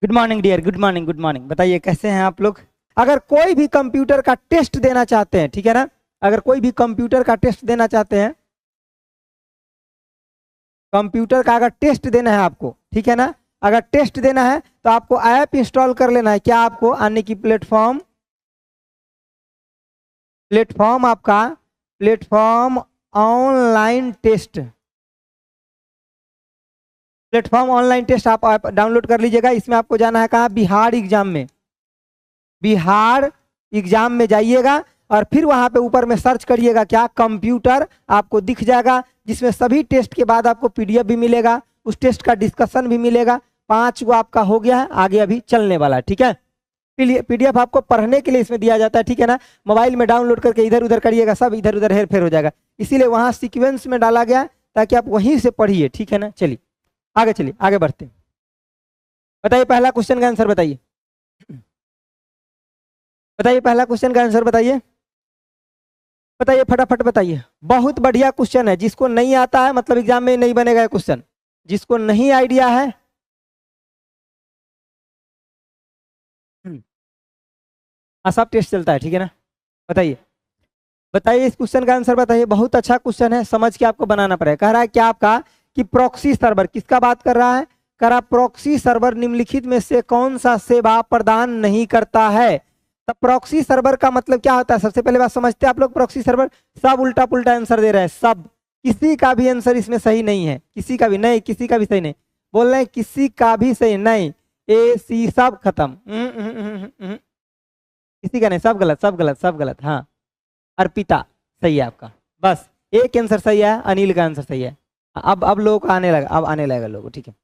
Good morning dear, good morning, good morning. बताइए कैसे हैं आप लोग। अगर कोई भी कंप्यूटर का टेस्ट देना चाहते हैं, ठीक है ना, अगर कोई भी कंप्यूटर का टेस्ट देना चाहते हैं, कंप्यूटर का अगर टेस्ट देना है आपको, ठीक है ना, अगर टेस्ट देना है तो आपको ऐप इंस्टॉल कर लेना है। क्या आपको आने की प्लेटफॉर्म प्लेटफॉर्म आपका platform online test, platform online test आप डाउनलोड कर लीजिएगा। इसमें आपको जाना है कहाँ, बिहार एग्जाम में, बिहार एग्जाम में जाइएगा और फिर वहां पे ऊपर में सर्च करिएगा क्या, कंप्यूटर, आपको दिख जाएगा जिसमें सभी टेस्ट के बाद आपको पीडीएफ भी मिलेगा, उस टेस्ट का डिस्कशन भी मिलेगा। 5 गो आपका हो गया है, आगे अभी चलने वाला है, ठीक है। पीडीएफ आपको पढ़ने के लिए इसमें दिया जाता है, ठीक है ना। मोबाइल में डाउनलोड करके इधर उधर करिएगा, सब इधर उधर हेर फेर हो जाएगा, इसीलिए वहां सीक्वेंस में डाला गया ताकि आप वहीं से पढ़िए, ठीक है ना। चलिए आगे, चलिए आगे बढ़ते हैं। बताइए पहला क्वेश्चन का आंसर बताइए, बताइए पहला क्वेश्चन का आंसर बताइए, बताइए फटाफट बताइए। बहुत बढ़िया क्वेश्चन है, जिसको नहीं आता है मतलब एग्जाम में नहीं बनेगा क्वेश्चन, जिसको नहीं आइडिया है। सब टेस्ट चलता है, ठीक है ना। बताइए, बताइए इस क्वेश्चन का आंसर बताइए। बहुत अच्छा क्वेश्चन है, समझ के आपको बनाना पड़ेगा। कह रहा है क्या आपका कि प्रॉक्सी सर्वर, किसका बात कर रहा है, कह रहा प्रॉक्सी सर्वर निम्नलिखित में से कौन सा सेवा प्रदान नहीं करता है। तो प्रॉक्सी सर्वर का मतलब क्या होता है, सबसे पहले बात समझते हैं आप लोग। प्रॉक्सी सर्वर, सब उल्टा पुल्टा आंसर दे रहे हैं, सब, किसी का भी आंसर इसमें सही नहीं है, किसी का भी नहीं, किसी का भी सही नहीं, बोल रहे हैं किसी का भी सही नहीं, ए सी सब खत्म, किसी का नहीं, सब गलत, सब गलत, सब गलत। हाँ, अर्पिता सही है आपका, बस एक आंसर सही है, अनिल का आंसर सही है। अब लोगों को आने लगा, अब आने लगेगा लोगों, ठीक है।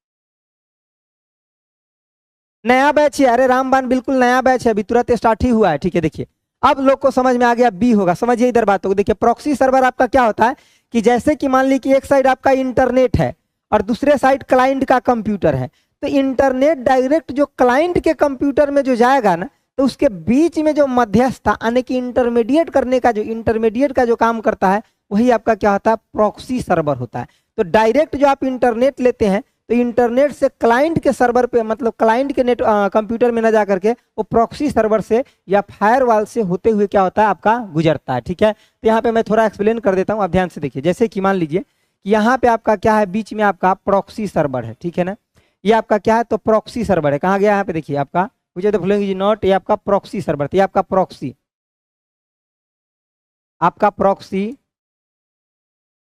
नया बैच है, अरे रामबान बिल्कुल नया बैच है, अभी तुरंत स्टार्ट ही हुआ है, ठीक है। देखिए अब लोग को समझ में आ गया, बी होगा, समझिए इधर बातों को। देखिए प्रॉक्सी सर्वर आपका क्या होता है कि जैसे कि मान ली कि एक साइड आपका इंटरनेट है और दूसरे साइड क्लाइंट का कंप्यूटर है, तो इंटरनेट डायरेक्ट जो क्लाइंट के कंप्यूटर में जो जाएगा ना, तो उसके बीच में जो मध्यस्थ यानी कि इंटरमीडिएट करने का, जो इंटरमीडिएट का जो काम करता है, वही आपका क्या होता है, प्रॉक्सी सर्वर होता है। तो डायरेक्ट जो आप इंटरनेट लेते हैं, तो इंटरनेट से क्लाइंट के सर्वर पे, मतलब क्लाइंट के नेट कंप्यूटर में ना जा करके वो प्रॉक्सी सर्वर से या फायरवॉल से होते हुए क्या होता है, आपका गुजरता है, ठीक है। तो यहाँ पे मैं थोड़ा एक्सप्लेन कर देता हूँ, आप ध्यान से देखिए। जैसे कि मान लीजिए कि यहाँ पे आपका क्या है, बीच में आपका प्रॉक्सी सर्वर है, ठीक है ना। ये आपका क्या है, तो प्रॉक्सी सर्वर है, कहाँ गया, यहाँ पे देखिए आपका, मुझे तो भूलेंगे जी नॉट, ये आपका प्रॉक्सी सर्वर, ये आपका प्रॉक्सी, आपका प्रॉक्सी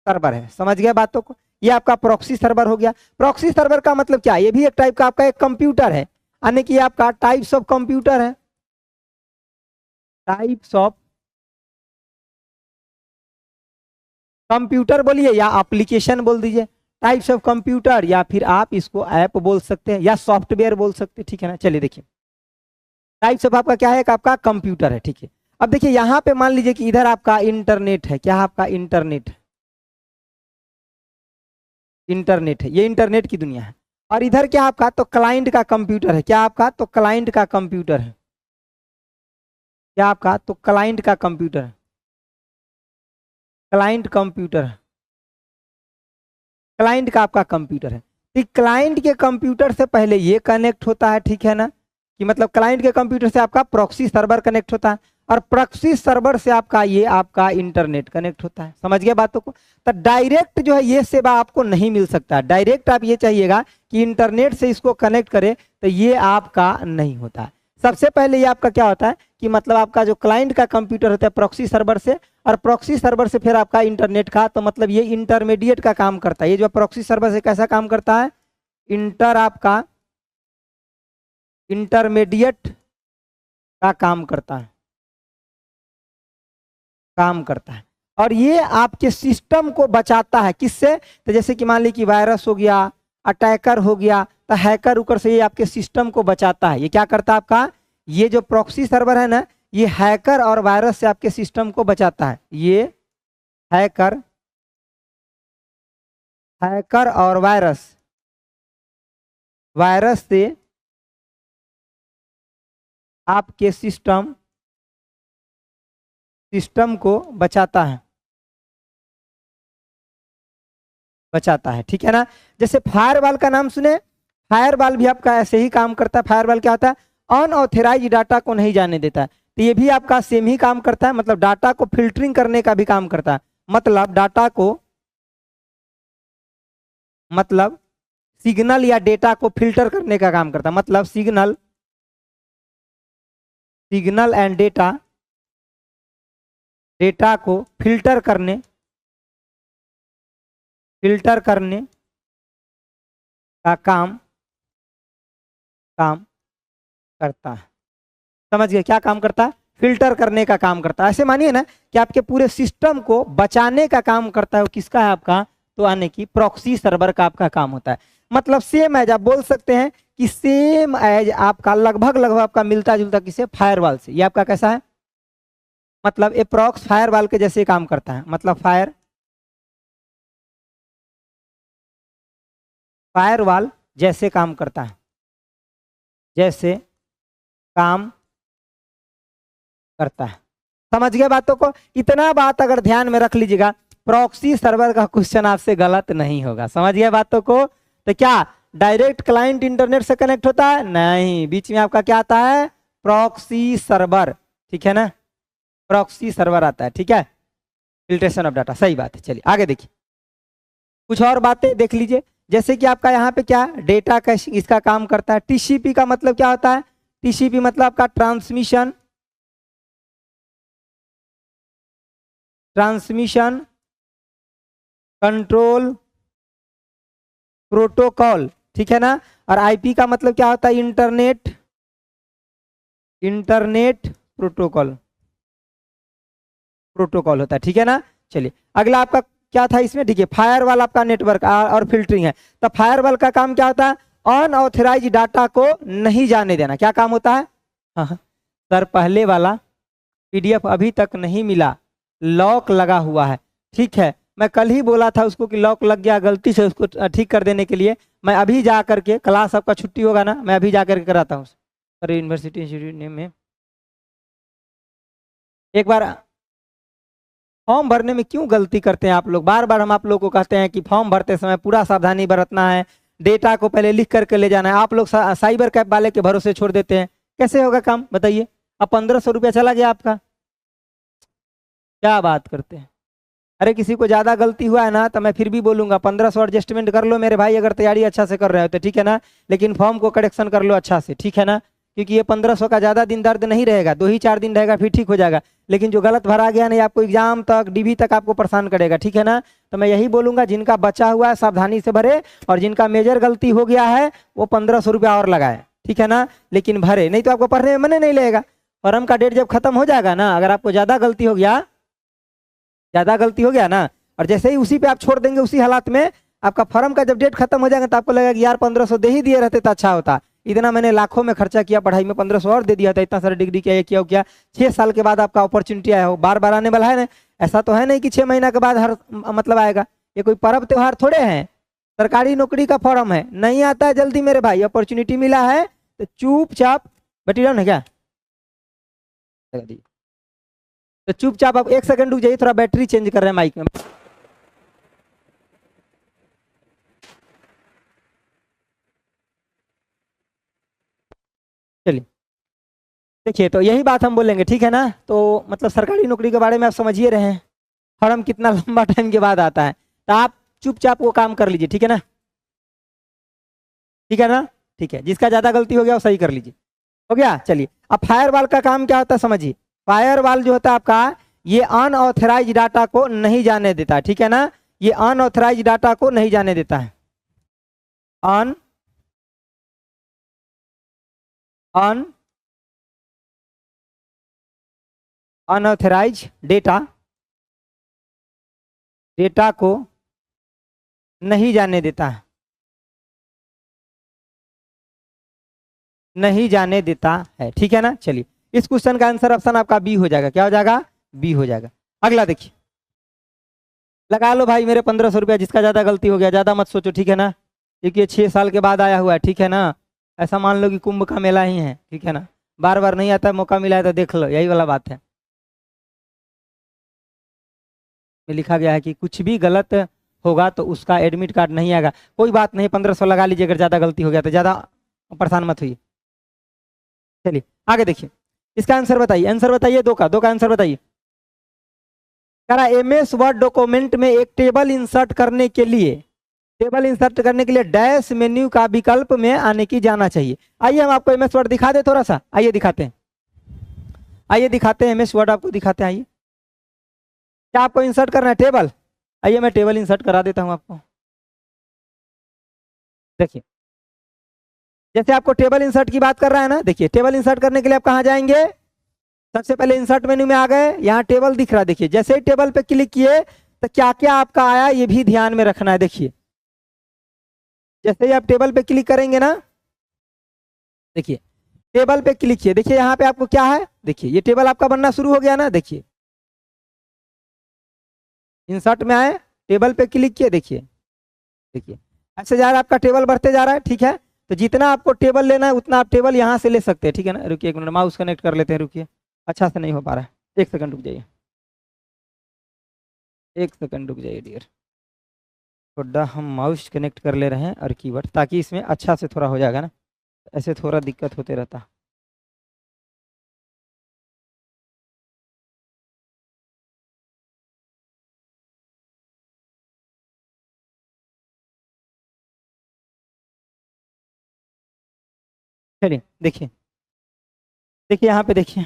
सर्वर है, समझ गया बातों को। ये आपका प्रॉक्सी सर्वर हो गया। प्रॉक्सी सर्वर का मतलब क्या है, ये भी एक टाइप का आपका एक कंप्यूटर है, यानी कि आपका टाइप्स ऑफ कंप्यूटर है, टाइप्स ऑफ कंप्यूटर बोलिए या एप्लीकेशन बोल दीजिए, टाइप्स ऑफ कंप्यूटर, या फिर आप इसको ऐप बोल सकते हैं या सॉफ्टवेयर बोल सकते हैं, ठीक है ना। चलिए देखिए, टाइप्स ऑफ आपका क्या है, एक आपका कंप्यूटर है, ठीक है। अब देखिए यहाँ पे मान लीजिए कि इधर आपका इंटरनेट है, क्या आपका इंटरनेट है, इंटरनेट है, ये इंटरनेट की दुनिया है। और इधर क्या आपका, तो क्लाइंट का कंप्यूटर है, क्या आपका, तो क्लाइंट का कंप्यूटर है, क्या आपका, तो क्लाइंट का कंप्यूटर है, क्लाइंट कंप्यूटर है, क्लाइंट का आपका कंप्यूटर है। तो क्लाइंट के कंप्यूटर से पहले ये कनेक्ट होता है, ठीक है ना, कि मतलब क्लाइंट के कंप्यूटर से आपका प्रॉक्सी सर्वर कनेक्ट होता है, और प्रॉक्सी सर्वर से आपका ये आपका इंटरनेट कनेक्ट होता है, समझ गए बातों को। तो डायरेक्ट जो है ये सेवा आपको नहीं मिल सकता, डायरेक्ट आप ये चाहिएगा कि इंटरनेट से इसको कनेक्ट करे, तो ये आपका नहीं होता है। सबसे पहले ये आपका क्या होता है कि मतलब आपका जो क्लाइंट का कंप्यूटर होता है प्रॉक्सी सर्वर से, और प्रॉक्सी सर्वर से फिर आपका इंटरनेट का, तो मतलब ये इंटरमीडिएट का काम करता है। ये जो प्रॉक्सी सर्वर से कैसा काम करता है, आपका इंटरमीडिएट का काम करता है, काम करता है। और ये आपके सिस्टम को बचाता है, किससे, तो जैसे कि मान ली कि वायरस हो गया, अटैकर हो गया, तो हैकर उकर से ये आपके सिस्टम को बचाता है। ये क्या करता है आपका, ये जो प्रॉक्सी सर्वर है ना, ये हैकर और वायरस से आपके सिस्टम को बचाता है। ये हैकर, हैकर और वायरस, वायरस से आपके सिस्टम, सिस्टम को बचाता है, बचाता है, ठीक है ना। जैसे फायरवॉल का नाम सुने, फायरवॉल भी आपका ऐसे ही काम करता है। फायरवॉल क्या होता है? अनऑथराइज डाटा को नहीं जाने देता है। तो ये भी आपका सेम ही काम करता है, मतलब डाटा को फिल्टरिंग करने का भी काम करता है। मतलब डाटा को, मतलब सिग्नल या डेटा को फिल्टर करने का काम करता है। मतलब सिग्नल एंड डेटा को फिल्टर करने का काम करता है। समझ गए? क्या काम करता है? फिल्टर करने का काम करता है। ऐसे मानिए ना कि आपके पूरे सिस्टम को बचाने का काम करता है। वो किसका है? आपका, तो आने की प्रॉक्सी सर्वर का आपका काम होता है। मतलब सेम एज, आप बोल सकते हैं कि सेम एज आपका लगभग आपका मिलता जुलता किसे? फायरवॉल से। ये आपका कैसा है? मतलब अप्रॉक्स फायरवॉल के जैसे काम करता है। मतलब फायरवॉल जैसे काम करता है, जैसे काम करता है। समझ गए बातों को? इतना बात अगर ध्यान में रख लीजिएगा, प्रॉक्सी सर्वर का क्वेश्चन आपसे गलत नहीं होगा। समझ गए बातों को? तो क्या डायरेक्ट क्लाइंट इंटरनेट से कनेक्ट होता है? नहीं, बीच में आपका क्या आता है? Proxy server. ठीक है ना, प्रॉक्सी सर्वर आता है। ठीक है, फिल्ट्रेशन ऑफ डाटा, सही बात है। चलिए आगे देखिए, कुछ और बातें देख लीजिए। जैसे कि आपका यहाँ पे क्या डेटा कैशिंग इसका काम करता है। टीसीपी का मतलब क्या होता है? टीसीपी मतलब आपका ट्रांसमिशन कंट्रोल प्रोटोकॉल। ठीक है ना। और आईपी का मतलब क्या होता है? इंटरनेट प्रोटोकॉल होता है। ठीक है ना। चलिए अगला आपका क्या था इसमें? ठीक है, फायरवॉल आपका नेटवर्क और फिल्टरिंग है। तो फायरवॉल का काम क्या होता है? अनऑथराइज डाटा को नहीं जाने देना। क्या काम होता है? हाँ सर, पहले वाला पीडीएफ अभी तक नहीं मिला, लॉक लगा हुआ है। ठीक है, मैं कल ही बोला था उसको कि लॉक लग गया, गलती से उसको ठीक कर देने के लिए मैं अभी जा करके, क्लास आपका छुट्टी होगा ना, मैं अभी जा करके कराता हूँ सर। यूनिवर्सिटी इंस्टीट्यूट नेम में एक बार फॉर्म भरने में क्यों गलती करते हैं आप लोग? बार बार हम आप लोग को कहते हैं कि फॉर्म भरते समय पूरा सावधानी बरतना है, डेटा को पहले लिख करके ले जाना है। आप लोग साइबर कैफ वाले के भरोसे छोड़ देते हैं। कैसे होगा काम बताइए? अब 1500 रुपया चला गया आपका, क्या बात करते हैं? अरे किसी को ज्यादा गलती हुआ है ना तो मैं फिर भी बोलूंगा 1500 एडजस्टमेंट कर लो मेरे भाई, अगर तैयारी अच्छा से कर रहे हो तो। ठीक है ना, लेकिन फॉर्म को करेक्शन कर लो अच्छा से। ठीक है ना, क्योंकि ये 1500 का ज्यादा दिन दर्द नहीं रहेगा, 2 ही 4 दिन रहेगा फिर ठीक हो जाएगा। लेकिन जो गलत भरा गया नहीं, आपको एग्जाम तक डीबी तक आपको परेशान करेगा। ठीक है ना, तो मैं यही बोलूंगा जिनका बचा हुआ है सावधानी से भरे, और जिनका मेजर गलती हो गया है वो 1500 रुपया और लगाए। ठीक है ना, लेकिन भरे नहीं तो आपको पढ़ने में मन नहीं लगेगा। फॉर्म का डेट जब खत्म हो जाएगा ना, अगर आपको ज्यादा गलती हो गया ना, और जैसे ही उसी पे आप छोड़ देंगे, उसी हालात में आपका फॉर्म का जब डेट खत्म हो जाएगा तो आपको लगेगा कि यार 1500 दे ही दिए रहते तो अच्छा होता। इतना मैंने लाखों में खर्चा किया पढ़ाई में, 1500 और दे दिया था, इतना सारा डिग्री किया, ये किया, 6 साल के बाद आपका अपॉर्चुनिटी आया हो, बार बार आने वाला है ना। ऐसा तो है नहीं कि 6 महीना के बाद हर मतलब आएगा। ये कोई पर्व त्योहार थोड़े हैं, सरकारी नौकरी का फॉर्म है, नहीं आता है जल्दी मेरे भाई। अपॉर्चुनिटी मिला है तो चुपचाप बैठी रहो ना। क्या तो चुपचाप आप 1 सेकंड रुक जाइए, थोड़ा बैटरी चेंज कर रहे हैं माइक में। चलिए देखिए, तो यही बात हम बोलेंगे। ठीक है ना, तो मतलब सरकारी नौकरी के बारे में आप समझिए रहे हैं, फॉर्म कितना लंबा टाइम के बाद आता है, तो आप चुपचाप वो काम कर लीजिए। ठीक है ना, ठीक है ना, ठीक है। जिसका ज्यादा गलती हो गया वो सही कर लीजिए। हो गया। चलिए अब फायरवॉल का काम क्या होता है समझिए। फायरवॉल जो होता है आपका, ये अनऑथराइज डाटा को नहीं जाने देता है। ठीक है ना, ये अनऑथराइज डाटा को नहीं जाने देता है। अनऑथराइज डेटा को नहीं जाने देता है, नहीं जाने देता है। ठीक है ना। चलिए इस क्वेश्चन का आंसर ऑप्शन आपका बी हो जाएगा। क्या हो जाएगा? बी हो जाएगा। अगला देखिए, लगा लो भाई मेरे 1500 रुपया, जिसका ज्यादा गलती हो गया ज्यादा मत सोचो। ठीक है ना, क्योंकि ये 6 साल के बाद आया हुआ है। ठीक है ना, ऐसा मान लो कि कुंभ का मेला ही है। ठीक है ना, बार बार नहीं आता, मौका मिला है तो देख लो, यही वाला बात है। में लिखा गया है कि कुछ भी गलत होगा तो उसका एडमिट कार्ड नहीं आएगा। कोई बात नहीं, 1500 लगा लीजिए, अगर ज़्यादा गलती हो गया तो ज़्यादा परेशान मत हुई। चलिए आगे देखिए, इसका आंसर बताइए, आंसर बताइए, दो का आंसर बताइए। कह रहा MS वर्ड डॉक्यूमेंट में एक टेबल इंसर्ट करने के लिए डैश मेन्यू का विकल्प में आने की जाना चाहिए। आइए हम आपको MS वर्ड दिखा दे, थोड़ा सा आइए दिखाते हैं, MS वर्ड आपको दिखाते हैं। आइए, क्या आपको इंसर्ट करना है टेबल? आइए मैं टेबल इंसर्ट करा देता हूं आपको। देखिए, जैसे आपको टेबल इंसर्ट की बात कर रहा है ना, देखिए टेबल इंसर्ट करने के लिए आप कहां जाएंगे? सबसे पहले इंसर्ट मेन्यू में आ गए, यहाँ टेबल दिख रहा है। देखिए जैसे ही टेबल पे क्लिक किए तो क्या क्या आपका आया ये भी ध्यान में रखना है। देखिए जैसे ही आप टेबल पे क्लिक करेंगे ना, देखिए टेबल पे क्लिक किए, देखिए यहाँ पे आपको क्या है, देखिए ये टेबल आपका बनना शुरू हो गया ना। देखिए इंसर्ट में आए, टेबल पे क्लिक किए, देखिए ऐसे जा रहा है आपका टेबल बढ़ते जा रहा है। ठीक है, तो जितना आपको टेबल लेना है उतना आप टेबल यहाँ से ले सकते हैं। ठीक है ना, रुकिए एक मिनट, माउस कनेक्ट कर लेते हैं, रुकिए, अच्छा से नहीं हो पा रहा है, एक सेकंड रुक जाइए, एक सेकंड रुक जाइए डियर, थोड़ा हम माउस कनेक्ट कर ले रहे हैं और कीबोर्ड, ताकि इसमें अच्छा से थोड़ा हो जाएगा ना, ऐसे थोड़ा दिक्कत होते रहता। चलिए देखिए, यहाँ पे देखिए,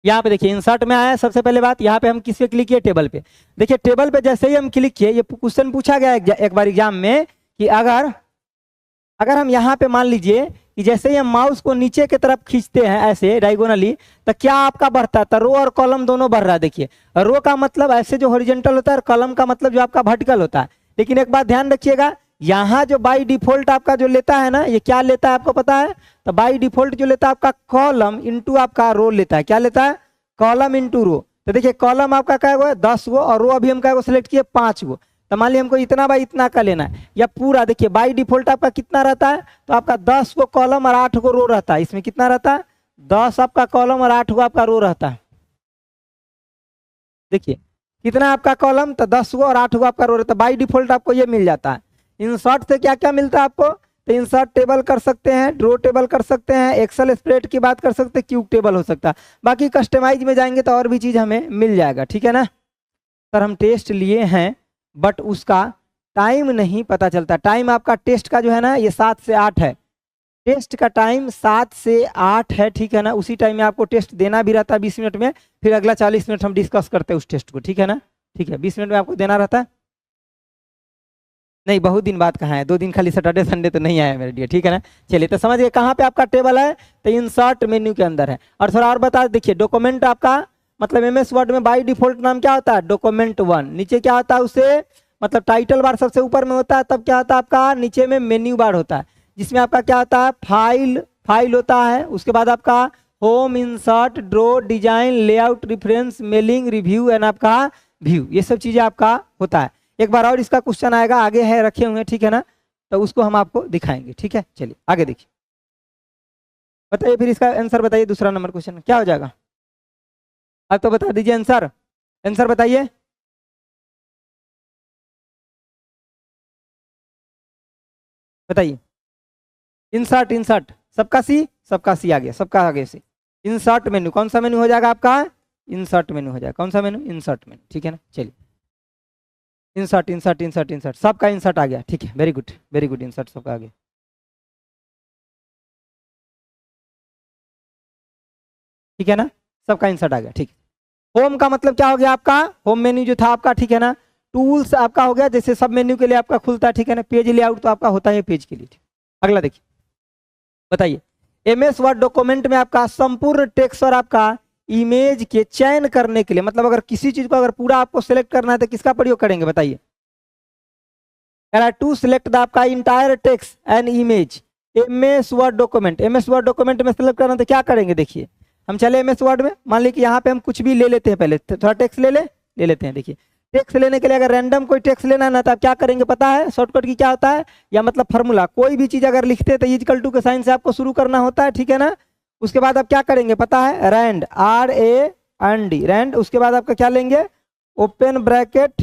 यहाँ पे देखिए इंसर्ट में आया। सबसे पहले बात, यहाँ पे हम किस पे क्लिक किए? टेबल पे। देखिए टेबल पे जैसे ही हम क्लिक किए, ये क्वेश्चन पूछा गया एक बार एग्जाम में कि अगर हम यहाँ पे मान लीजिए कि जैसे ही हम माउस को नीचे की तरफ खींचते हैं ऐसे डायगोनली, तो क्या आपका बढ़ता है? तो रो और कॉलम दोनों बढ़ रहा है। देखिए रो का मतलब ऐसे जो हॉरिजॉन्टल होता है, और कॉलम का मतलब जो आपका वर्टिकल होता है। लेकिन एक बात ध्यान रखिएगा, यहाँ जो बाई डिफॉल्ट आपका जो लेता है ना, ये क्या लेता है आपको पता है? तो बाई डिफॉल्ट जो लेता है आपका कॉलम इंटू आपका रो लेता है। क्या लेता है? Column into rho. तो देखिए कॉलम आपका क्या है? 10 गो, और रो अभी हम क्या सिलेक्ट किए? 5 गो। तो मान लिया हमको इतना बाई इतना का लेना है, या पूरा। देखिए बाई डिफॉल्ट आपका कितना रहता है? तो आपका 10 गो कॉलम और 8 गो रो रहता है। इसमें कितना रहता है? 10 आपका कॉलम और 8 गो आपका रो रहता है। देखिए कितना आपका कॉलम, तो 10 गो और 8 गो आपका रो रहता है। बाई डिफॉल्ट आपको ये मिल जाता है। इंसर्ट से क्या क्या मिलता है आपको? तो इंसर्ट टेबल कर सकते हैं, ड्रो टेबल कर सकते हैं, एक्सेल स्प्रेड की बात कर सकते हैं, क्यूब टेबल हो सकता है। बाकी कस्टमाइज में जाएंगे तो और भी चीज हमें मिल जाएगा। ठीक है ना सर, हम टेस्ट लिए हैं बट उसका टाइम नहीं पता चलता। टाइम आपका टेस्ट का जो है ना, ये 7 से 8 है। टेस्ट का टाइम 7 से 8 है। ठीक है ना, उसी टाइम में आपको टेस्ट देना भी रहता है 20 मिनट में, फिर अगला 40 मिनट हम डिस्कस करते हैं उस टेस्ट को। ठीक है ना, ठीक है, 20 मिनट में आपको देना रहता है। नहीं, बहुत दिन बाद कहाँ है, 2 दिन खाली सैटरडे संडे तो नहीं आया मेरे लिए। ठीक है ना, चलिए तो समझ गए कहाँ पे आपका टेबल है? तो इंसर्ट मेन्यू के अंदर है। और थोड़ा और बता देखिए, डॉक्यूमेंट आपका मतलब MS वर्ड में बाय डिफॉल्ट नाम क्या होता है? डॉक्यूमेंट 1। नीचे क्या होता है उसे, मतलब टाइटल बार सबसे ऊपर में होता है, तब क्या होता है आपका नीचे में मेन्यू बार होता है, जिसमें आपका क्या होता है? फाइल होता है। उसके बाद आपका home, insert, draw, design, layout, reference, mailing, review and आपका व्यू, ये सब चीजें आपका होता है। एक बार और इसका क्वेश्चन आएगा, आगे है रखे हुए। ठीक है ना, तो उसको हम आपको दिखाएंगे। ठीक है, चलिए आगे देखिए, बताइए फिर इसका आंसर बताइए। दूसरा नंबर क्वेश्चन क्या हो जाएगा? अब तो बता दीजिए आंसर, आंसर बताइए। बताइए। इंसर्ट, सबका सी आ गया, सबका आगे से इंसर्ट मेन्यू। कौन सा मेन्यू हो जाएगा आपका? इंसर्ट मेन्यू हो जाएगा। कौन सा मेन्यू? Insert menu. ठीक है ना, चलिए इंसर्ट सबका इंसर्ट आ गया। ठीक है, वेरी गुड, इंसर्ट सबका आ गया। ठीक है ना, सबका इंसर्ट आ गया। ठीक है, होम का मतलब क्या हो गया आपका? होम मेन्यू जो था आपका। ठीक है ना, टूल्स आपका हो गया, जैसे सब मेन्यू के लिए आपका खुलता है। ठीक है ना, पेज लेआउट तो आपका होता है पेज के लिए। अगला देखिए, बताइए। MS वर्ड डॉक्यूमेंट में आपका संपूर्ण टेक्स्ट और आपका इमेज के चयन करने के लिए, मतलब अगर किसी चीज को अगर पूरा आपको सिलेक्ट करना है तो किसका प्रयोग करेंगे? बताइए। टू सिलेक्ट द आपका entire text and image MS word document में सिलेक्ट करना तो क्या करेंगे? देखिए हम चले MS वर्ड में, मान लीजिए कि यहाँ पे हम कुछ भी ले लेते हैं। पहले थोड़ा टेक्स्ट ले लेते हैं। देखिए टेक्स्ट लेने के लिए अगर रैंडम कोई टेक्स्ट लेना है ना, तो आप क्या करेंगे पता है? शॉर्टकट की क्या होता है, या मतलब फॉर्मूला, कोई भी चीज अगर लिखते हैं तो इक्वल टू के साइन से आपको शुरू करना होता है। ठीक है ना, उसके बाद आप क्या करेंगे पता है, रैंड, RAND रैंड। उसके बाद आपका क्या लेंगे, ओपन ब्रैकेट,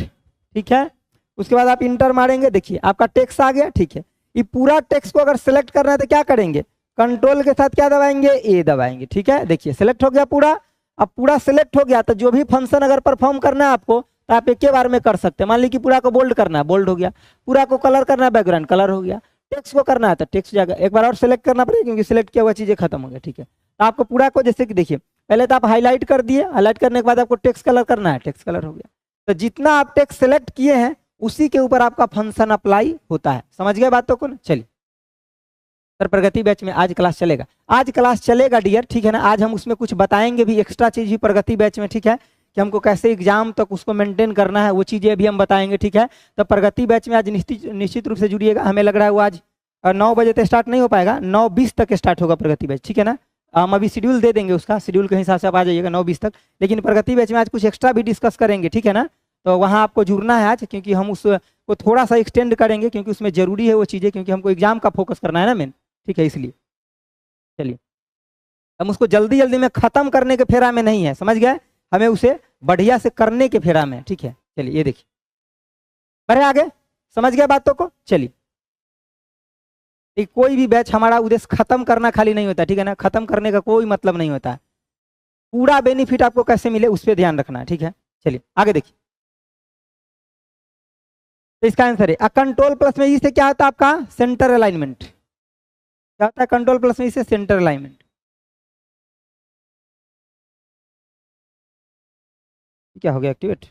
ठीक है। उसके बाद आप इंटर मारेंगे, देखिए आपका टेक्स्ट आ गया, ठीक है। ये पूरा टेक्स्ट को अगर सिलेक्ट करना है तो क्या करेंगे, कंट्रोल के साथ क्या दबाएंगे, ए दबाएंगे, ठीक है। देखिए सिलेक्ट हो गया पूरा। अब पूरा सिलेक्ट हो गया तो जो भी फंक्शन अगर परफॉर्म करना है आपको तो आप एक के बार में कर सकते हैं। मान लीजिए पूरा को बोल्ड करना है, बोल्ड हो गया। पूरा को कलर करना है, बैकग्राउंड कलर हो गया। टेक्स्ट को करना है तो टेक्स्ट जाएगा। एक बार और सिलेक्ट करना पड़ेगा क्योंकि सिलेक्ट किया हुआ चीजें खत्म हो गया, ठीक है। तो आपको पूरा को जैसे कि देखिए पहले तो आप हाईलाइट कर दिए, हाईलाइट करने के बाद आपको टेक्स्ट कलर करना है, टेक्स्ट कलर हो गया। तो जितना आप टेक्स्ट सेलेक्ट किए हैं उसी के ऊपर आपका फंक्शन अप्लाई होता है। समझ गए बातों को ना। चलिए सर प्रगति बैच में आज क्लास चलेगा, आज क्लास चलेगा डियर, ठीक है ना। आज हम उसमें कुछ बताएंगे भी, एक्स्ट्रा चीज भी प्रगति बैच में, ठीक है, कि हमको कैसे एग्जाम तक उसको मेंटेन करना है, वो चीजें भी हम बताएंगे, ठीक है। तो प्रगति बैच में आज निश्चित रूप से जुड़िएगा। हमें लग रहा है वो आज 9 बजे तक स्टार्ट नहीं हो पाएगा, 9:20 तक स्टार्ट होगा प्रगति बैच, ठीक है ना। हम अभी शेड्यूल दे देंगे, उसका शेड्यूल के हिसाब से आप आ जाइएगा 9:20 तक। लेकिन प्रगति बैच में आज कुछ एक्स्ट्रा भी डिस्कस करेंगे, ठीक है ना। तो वहाँ आपको जुड़ना है आज, क्योंकि हम उसको थोड़ा सा एक्सटेंड करेंगे, क्योंकि उसमें जरूरी है वो चीज़ें, क्योंकि हमको एग्जाम का फोकस करना है ना मेन, ठीक है, इसलिए। चलिए हम उसको जल्दी जल्दी में खत्म करने के फेरा में नहीं है, समझ गए, हमें उसे बढ़िया से करने के फेरा में, ठीक है। चलिए ये देखिए बढ़े आगे, समझ गए बातों को। चलिए कोई भी बैच हमारा उद्देश्य खत्म करना खाली नहीं होता, ठीक है ना। खत्म करने का कोई मतलब नहीं होता है, पूरा बेनिफिट आपको कैसे मिले उस पर ध्यान रखना है, ठीक है। चलिए आगे देखिए, तो इसका आंसर है कंट्रोल प्लस में ई से क्या होता है आपका सेंटर अलाइनमेंट। क्या होता है कंट्रोल प्लस में ई से सेंटर अलाइनमेंट। क्या हो गया एक्टिवेट,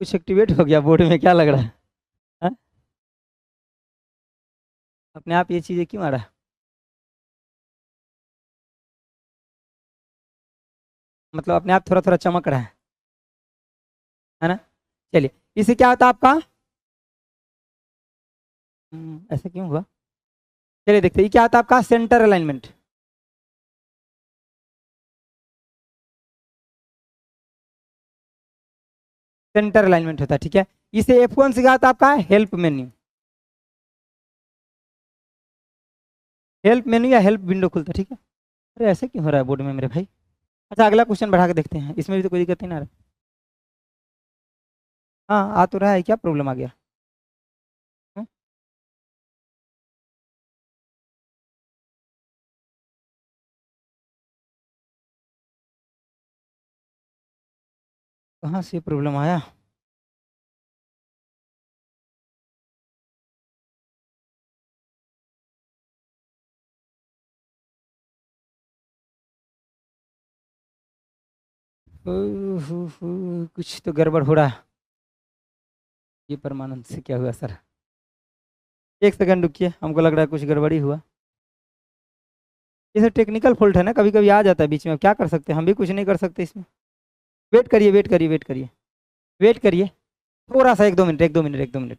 कुछ एक्टिवेट हो गया बोर्ड में, क्या लग रहा है हा? अपने आप ये चीजें क्यों आ रहा है, मतलब अपने आप थोड़ा थोड़ा चमक रहा है ना। चलिए इसे क्या होता है आपका, ऐसा क्यों हुआ। चलिए देखते हैं ये क्या होता है आपका सेंटर अलाइनमेंट। सेंटर अलाइनमेंट होता है, ठीक है। इसे F1 से क्या होता है आपका हेल्प मेन्यू, हेल्प मेन्यू या हेल्प विंडो खुलता है, ठीक है। अरे ऐसे क्यों हो रहा है बोर्ड में मेरे भाई। अच्छा अगला क्वेश्चन बढ़ा के देखते हैं, इसमें भी तो कोई दिक्कत नहीं ना आ रहा। हाँ आ तो रहा है, क्या प्रॉब्लम आ गया। हम्म? कहाँ से प्रॉब्लम आया। कुछ तो गड़बड़ हो रहा है। ये परमानंद से क्या हुआ सर, एक सेकंड रुकिए, हमको लग रहा है कुछ गड़बड़ी हुआ। ये टेक्निकल फॉल्ट है ना, कभी कभी आ जाता है बीच में, क्या कर सकते हैं, हम भी कुछ नहीं कर सकते इसमें। वेट करिए वेट करिए वेट करिए वेट करिए, थोड़ा सा 1-2 मिनट 1-2 मिनट 1-2 मिनट।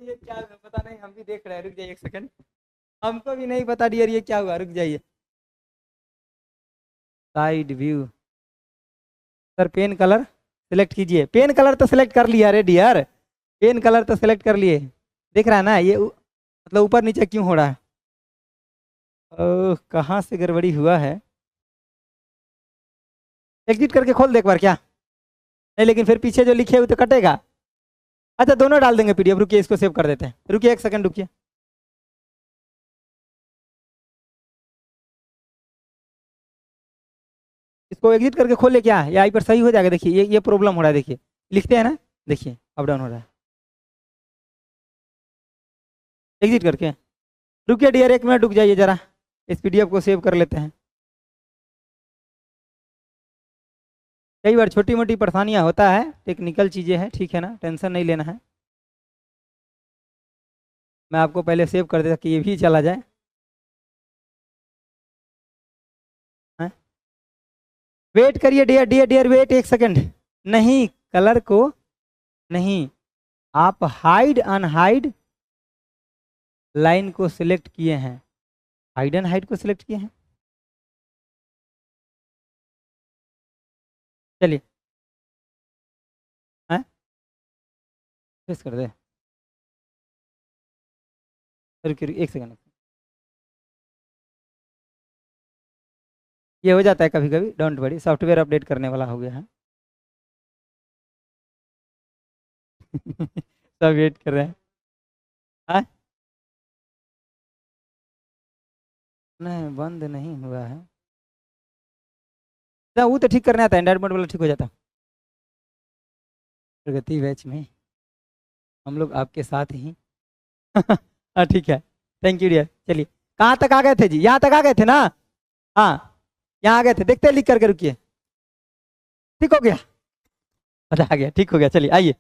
ये क्या हुआ पता नहीं, हम भी देख रहे हैं, रुक जाइए 1 सेकंड, हमको भी नहीं पता डियर ये क्या हुआ, रुक जाइए। Side view, sir pen colour select कीजिए, पेन कलर तो सिलेक्ट कर लिया रे डियर, पेन कलर तो सिलेक्ट कर लिए, दिख रहा है ना ये मतलब ऊपर नीचे क्यों हो रहा है। ओह कहाँ से गड़बड़ी हुआ है, एग्जिट करके खोल दे एक बार क्या। नहीं लेकिन फिर पीछे जो लिखे हुए तो कटेगा। अच्छा दोनों डाल देंगे पीडीएफ, रुकिए इसको सेव कर देते हैं, रुकिए 1 सेकंड रुकिए। इसको एग्जिट करके खोले क्या, या आई पर सही हो जाएगा। देखिए ये प्रॉब्लम हो रहा है, देखिए लिखते हैं ना, देखिए अप डाउन हो रहा है, एग्जिट करके। रुकिए डियर, 1 मिनट रुक जाइए जरा, इस पीडीएफ को सेव कर लेते हैं। कई बार छोटी मोटी परेशानियां होता है, टेक्निकल चीज़ें हैं, ठीक है ना, टेंशन नहीं लेना है। मैं आपको पहले सेव कर देता कि ये भी चला जाए। वेट करिए dear dear dear, wait 1 second. नहीं, कलर को नहीं, आप हाइड अनहाइड लाइन को सिलेक्ट किए हैं, हाइड एंड हाइड को सिलेक्ट किए हैं। चलिए प्रेस कर दे, रुकिए 1 सेकंड। ये हो जाता है कभी कभी, डोंट वरी, सॉफ्टवेयर अपडेट करने वाला हो गया है। सब वेट कर रहे हैं। हाँ नहीं, बंद नहीं हुआ है, वो तो ठीक करना आता है, एंड्रॉइड मोड वाला ठीक हो जाता। प्रगति बैच में हम लोग आपके साथ ही। हाँ ठीक है, थैंक यू डियर। चलिए कहाँ तक आ गए थे जी? यहाँ तक आ गए थे ना? हाँ यहाँ आ गए थे, देखते लिख करके, रुकिए। ठीक हो गया, अच्छा आ गया, ठीक हो गया। चलिए आइए,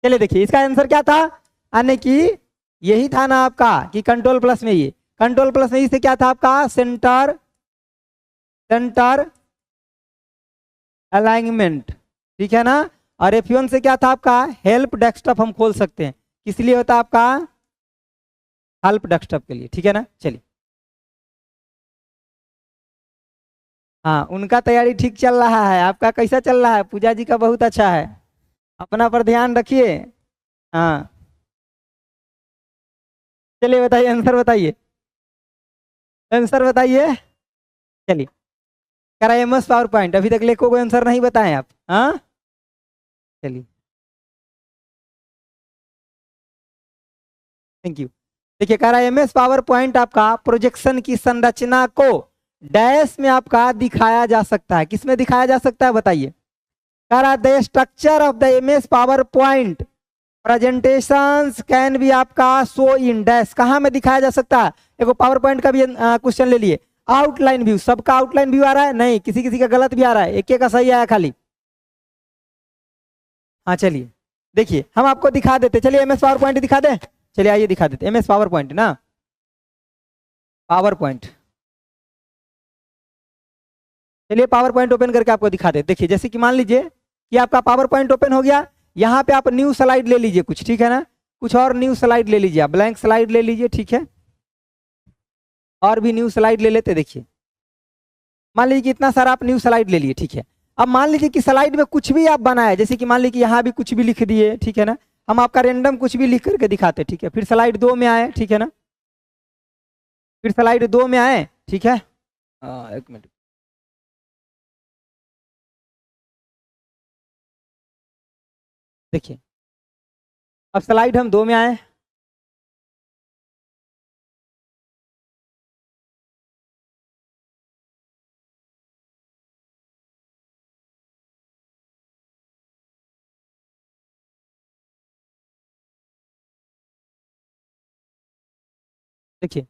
चलिए देखिए इसका आंसर क्या था, यानी कि यही था ना आपका कि कंट्रोल प्लस में, ये कंट्रोल प्लस में इससे क्या था आपका, सेंटर सेंटर अलाइनमेंट, ठीक है ना। और F1 से क्या था आपका, हेल्प डेस्कटॉप हम खोल सकते हैं, किस लिए होता है आपका, हेल्प डेस्कटॉप के लिए, ठीक है ना। चलिए हाँ, उनका तैयारी ठीक चल रहा है, आपका कैसा चल रहा है? पूजा जी का बहुत अच्छा है, अपना पर ध्यान रखिए। हाँ चलिए बताइए, आंसर बताइए, आंसर बताइए। चलिए करा MS पावर पॉइंट, अभी तक लेको कोई आंसर नहीं बताएं आप? हाँ चलिए थैंक यू। देखिए कह रहा है MS पावर पॉइंट आपका प्रोजेक्शन की संरचना को डैश में आपका दिखाया जा सकता है, किसमें दिखाया जा सकता है बताइए? कह रहा the structure of the MS power point presentations can भी आपका शो इन डैश, कहाँ में दिखाया जा सकता है? देखो पावर पॉइंट का भी क्वेश्चन ले लिए, आउटलाइन व्यू, सबका आउटलाइन व्यू आ रहा है? नहीं, किसी किसी का गलत भी आ रहा है, एक का सही आया खाली। हाँ चलिए देखिए हम आपको दिखा देते, चलिए MS पावर पॉइंट दिखा दे, चलिए आइए दिखा देते MS पावर पॉइंट ना, पावर पॉइंट। चलिए पावर पॉइंट ओपन करके आपको दिखा दे। देखिए जैसे कि मान लीजिए कि आपका पावर पॉइंट ओपन हो गया, यहाँ पे आप न्यू स्लाइड ले लीजिए कुछ, ठीक है ना, कुछ और न्यू स्लाइड ले लीजिए, आप ब्लैंक स्लाइड ले लीजिए, ठीक है, और भी न्यू स्लाइड ले लेते। देखिए मान लीजिए कि इतना सारा आप न्यू स्लाइड ले लिए, ठीक है। अब मान लीजिए कि स्लाइड में कुछ भी आप बनाए, जैसे कि मान लीजिए कि यहाँ भी कुछ भी लिख दिए, ठीक है ना, हम आपका रेंडम कुछ भी लिख करके दिखाते, ठीक है। फिर स्लाइड 2 में आए, ठीक है ना, फिर स्लाइड 2 में आए, ठीक है। 1 मिनट, देखिए अब स्लाइड हम 2 में आए, देखिए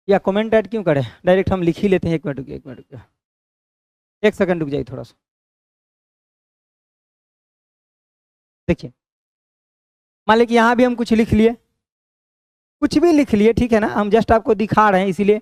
या कमेंट ऐड क्यों करें, डायरेक्ट हम लिख ही लेते हैं। 1 मिनट रुकिए, 1 मिनट रुकिए, 1 सेकंड रुक जाइए थोड़ा सा। देखिए मान लीजिए कि यहाँ भी हम कुछ लिख लिए, कुछ भी लिख लिए, ठीक है ना, हम जस्ट आपको दिखा रहे हैं इसीलिए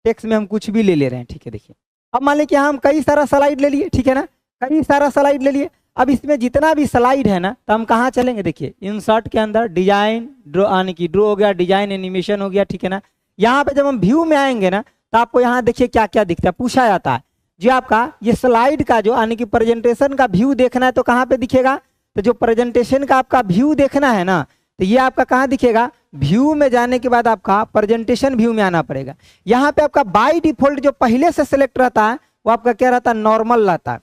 टेक्स्ट में हम कुछ भी ले रहे हैं, ठीक है। देखिए अब मान लीजिए कि हम कई सारा स्लाइड ले लिए, ठीक है ना, कई सारा स्लाइड ले लिए। अब इसमें जितना भी स्लाइड है ना, तो हम कहाँ चलेंगे? देखिए इंसर्ट के अंदर डिजाइन ड्रो, आने की ड्रो हो गया, डिजाइन एनिमेशन हो गया, ठीक है ना। यहाँ पे जब हम व्यू में आएंगे ना, तो आपको यहाँ देखिए क्या क्या दिखता है, पूछा जाता है जो आपका ये स्लाइड का जो आने की प्रेजेंटेशन का व्यू देखना है तो कहाँ पे दिखेगा? तो जो प्रेजेंटेशन का आपका व्यू देखना है ना, तो ये आपका कहाँ दिखेगा? व्यू में जाने के बाद आपका प्रेजेंटेशन व्यू में आना पड़ेगा। यहाँ पे आपका बाय डिफॉल्ट जो पहले से सिलेक्ट रहता है वो आपका क्या रहता है? नॉर्मल रहता है।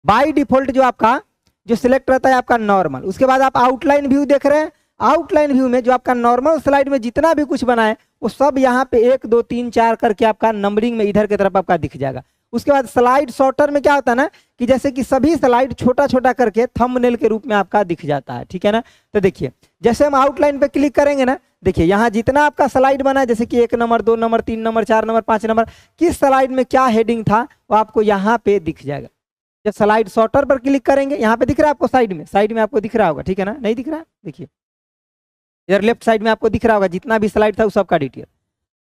बाय डिफॉल्ट जो आपका जो सिलेक्ट रहता है आपका नॉर्मल। उसके बाद आप आउटलाइन व्यू देख रहे हैं, आउटलाइन व्यू में जो आपका नॉर्मल स्लाइड में जितना भी कुछ बना है वो सब यहाँ पे 1 2 3 4 करके आपका नंबरिंग में इधर की तरफ आपका दिख जाएगा। उसके बाद स्लाइड शॉर्टर में क्या होता है ना कि जैसे कि सभी स्लाइड छोटा छोटा करके थंबनेल के रूप में आपका दिख जाता है, ठीक है ना। तो देखिए जैसे हम आउटलाइन पे क्लिक करेंगे ना, देखिए यहाँ जितना आपका स्लाइड बना है, जैसे कि 1 number 2 number 3 number 4 number 5 number, किस स्लाइड में क्या हेडिंग था वो आपको यहाँ पे दिख जाएगा। जब स्लाइड शॉर्टर पर क्लिक करेंगे, यहाँ पे दिख रहा है आपको, साइड में आपको दिख रहा होगा, ठीक है ना, नहीं दिख रहा है, देखिए इधर लेफ्ट साइड में आपको दिख रहा होगा जितना भी स्लाइड था उस सबका डिटेल।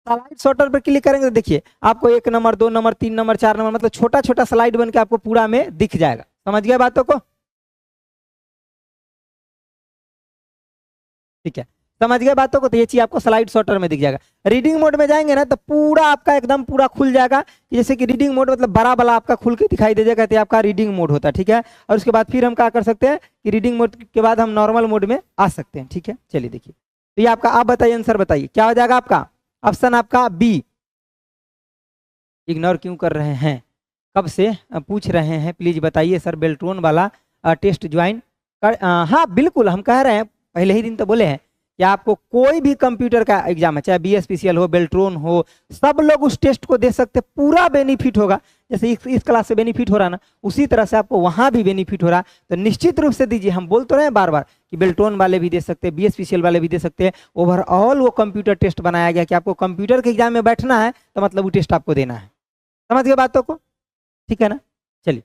स्लाइड शॉर्टर पर क्लिक करेंगे तो देखिए आपको 1 नंबर 2 नंबर 3 नंबर 4 नंबर मतलब छोटा छोटा स्लाइड बन के आपको पूरा में दिख जाएगा। समझ गए बातों को, ठीक है, समझ गए बातों को। तो ये चीज आपको स्लाइड शॉर्टर में दिख जाएगा। रीडिंग मोड में जाएंगे ना तो पूरा आपका एकदम पूरा खुल जाएगा, जैसे कि रीडिंग मोड मतलब बड़ा बड़ा आपका खुल के दिखाई दे जाएगा, तो आपका रीडिंग मोड होता है, ठीक है। और उसके बाद फिर हम क्या कर सकते हैं कि रीडिंग मोड के बाद हम नॉर्मल मोड में आ सकते हैं, ठीक है। चलिए देखिए, तो ये आपका, आप बताइए आंसर बताइए क्या हो जाएगा आपका ऑप्शन आपका बी। इग्नोर क्यों कर रहे हैं, कब से पूछ रहे हैं, प्लीज बताइए सर। बेल्ट्रॉन वाला टेस्ट ज्वाइन कर, हाँ बिल्कुल, हम कह रहे हैं पहले ही दिन तो बोले हैं कि आपको कोई भी कंप्यूटर का एग्जाम है, चाहे BSPCL हो बेल्ट्रॉन हो, सब लोग उस टेस्ट को दे सकते, पूरा बेनिफिट होगा। जैसे इस क्लास से बेनिफिट हो रहा ना, उसी तरह से आपको वहां भी बेनिफिट हो रहा। तो निश्चित रूप से दीजिए, हम बोल तो रहे हैं बार बार कि बेल्ट्रॉन वाले भी दे सकते हैं, BSPCL वाले भी दे सकते हैं। ओवरऑल वो कंप्यूटर टेस्ट बनाया गया कि आपको कंप्यूटर के एग्जाम में बैठना है तो मतलब वो टेस्ट आपको देना है। समझ गए बातों को, ठीक है ना। चलिए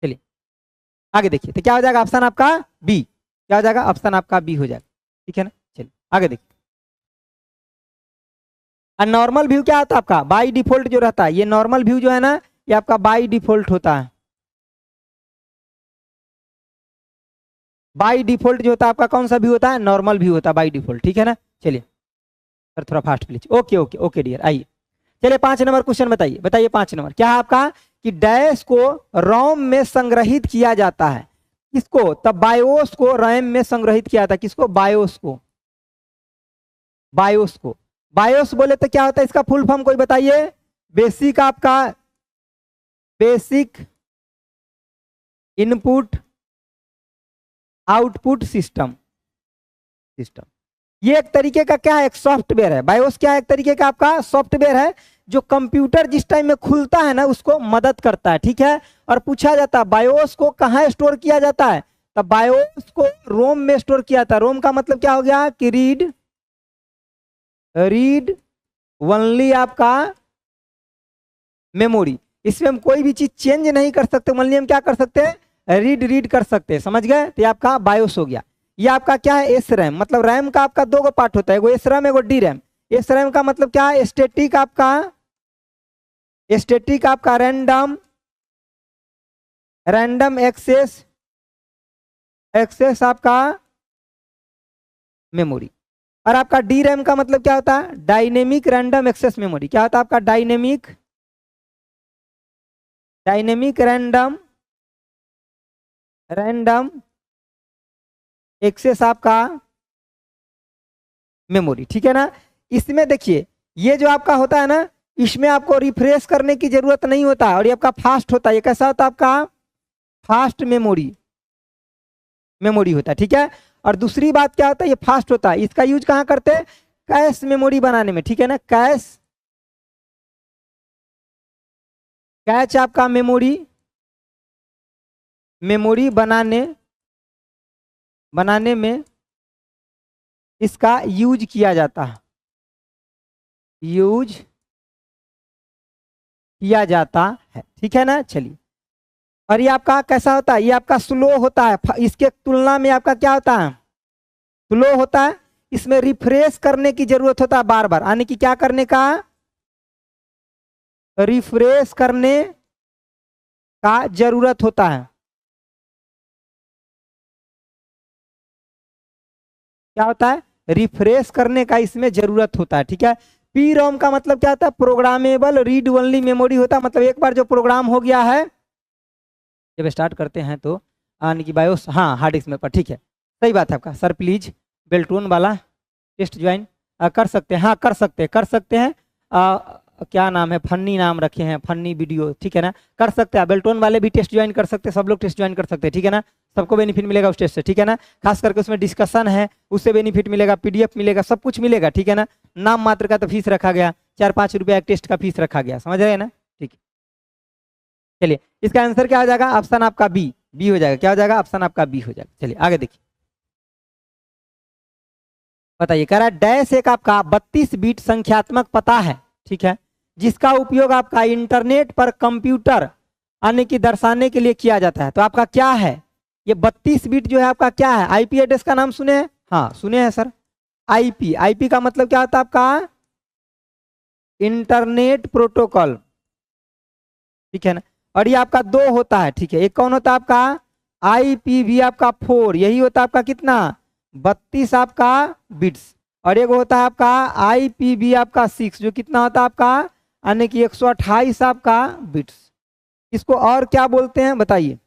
चलिए आगे देखिए, तो क्या हो जाएगा ऑप्शन आपका बी, क्या हो जाएगा ऑप्शन आपका बी हो जाएगा, ठीक है ना। चलिए आगे देखिए, नॉर्मल व्यू क्या होता है आपका बाय डिफॉल्ट जो रहता है, ये नॉर्मल व्यू जो है ना ये आपका बाय डिफॉल्ट होता है। बाय डिफॉल्ट जो होता है आपका कौन सा व्यू होता है, नॉर्मल व्यू होता है बाय डिफॉल्ट, ठीक है ना। चलिए सर थोड़ा fast please, okay okay okay dear, आइए चलिए 5 नंबर क्वेश्चन बताइए, बताइए 5 नंबर क्या है आपका कि डैश को रोम में संग्रहित किया जाता है, किसको, तब बायोस को रैम में संग्रहित किया था, किसको, बायोस को, बायोस को। बायोस बोले तो क्या होता है इसका फुल फॉर्म कोई बताइए, बेसिक आपका basic input output system, system ये एक तरीके का क्या है, एक सॉफ्टवेयर है। बायोस क्या है, एक तरीके का आपका सॉफ्टवेयर है जो कंप्यूटर जिस टाइम में खुलता है ना उसको मदद करता है, ठीक है। और पूछा जाता है बायोस को कहाँ स्टोर किया जाता है, तो बायोस को रोम में स्टोर किया था। रोम का मतलब क्या हो गया कि रीड ओनली आपका मेमोरी, इसमें हम कोई भी चीज चेंज नहीं कर सकते, ओनली हम क्या कर सकते हैं, रीड कर सकते हैं। समझ गए, तो ये आपका बायोस हो गया। ये आपका क्या है, एस रैम, मतलब रैम का आपका 2 पार्ट होता है, एगो एस रैम एगो डी रैम। एस रैम का मतलब क्या है, स्टैटिक आपका रैंडम एक्सेस आपका मेमोरी। और आपका डी रैम का मतलब क्या होता है, डायनेमिक रैंडम एक्सेस मेमोरी। क्या होता है आपका डायनेमिक रैंडम एक्सेस आपका मेमोरी, ठीक है ना। इसमें देखिए ये जो आपका होता है ना, इसमें आपको रिफ्रेश करने की जरूरत नहीं होता है और ये आपका फास्ट होता है। ये कैसा होता है आपका फास्ट मेमोरी होता है, ठीक है। और दूसरी बात क्या होता है, ये फास्ट होता है, इसका यूज कहाँ करते हैं, कैश मेमोरी बनाने में, ठीक है ना। कैच आपका मेमोरी बनाने में इसका यूज किया जाता है, ठीक है ना। चलिए, और ये आपका कैसा होता है, ये आपका स्लो होता है, इसके तुलना में आपका क्या होता है, स्लो होता है। इसमें रिफ्रेश करने की जरूरत होता है बार बार, यानी कि क्या करने का, रिफ्रेश करने का जरूरत होता है। क्या होता है, रिफ्रेश करने का इसमें जरूरत होता है, ठीक है। पी रोम का मतलब क्या होता है, प्रोग्रामेबल रीड ओनली मेमोरी होता है, मतलब एक बार जो प्रोग्राम हो गया है, जब स्टार्ट करते हैं तो यानी कि बायोस, हाँ हार्ड डिस्क में पर, ठीक है सही बात है आपका। सर प्लीज बेल्ट्रॉन वाला टेस्ट ज्वाइन कर सकते हैं, हाँ कर सकते हैं क्या नाम है, फन्नी नाम रखे हैं, फन्नी वीडियो, ठीक है ना, कर सकते हैं। बेल्टोन वाले भी टेस्ट ज्वाइन कर सकते हैं, सब लोग टेस्ट ज्वाइन कर सकते हैं, ठीक है ना, सबको बेनिफिट मिलेगा उस टेस्ट से, ठीक है ना। खास करके उसमें डिस्कशन है, उससे बेनिफिट मिलेगा, पीडीएफ मिलेगा, सब कुछ मिलेगा, ठीक है ना। नाम मात्र का तो फीस रखा गया, 4-5 रुपया एक टेस्ट का फीस रखा गया, समझ रहे हैं ना, ठीक है। चलिए इसका आंसर क्या हो जाएगा, ऑप्शन आपका बी, बी हो जाएगा, क्या हो जाएगा, ऑप्शन आपका बी हो जाएगा। चलिए आगे देखिए, बताइए, कह रहा है डैश एक आपका 32 बीट संख्यात्मक पता है, ठीक है, जिसका उपयोग आपका इंटरनेट पर कंप्यूटर आने की दर्शाने के लिए किया जाता है। तो आपका क्या है, ये 32 बीट जो है आपका क्या है, आईपी एड्रेस का नाम सुने हैं, हाँ सुने हैं सर। आईपी, आईपी का मतलब क्या होता है आपका, इंटरनेट प्रोटोकॉल, ठीक है ना। और ये आपका 2 होता है, ठीक है, एक कौन होता है आपका, IPv आपका 4, यही होता है आपका कितना, 32 आपका बिट्स। और एक होता है आपका IPv आपका 6, जो कितना होता है आपका, यानी कि 128 आपका बिट्स। इसको और क्या बोलते हैं बताइए,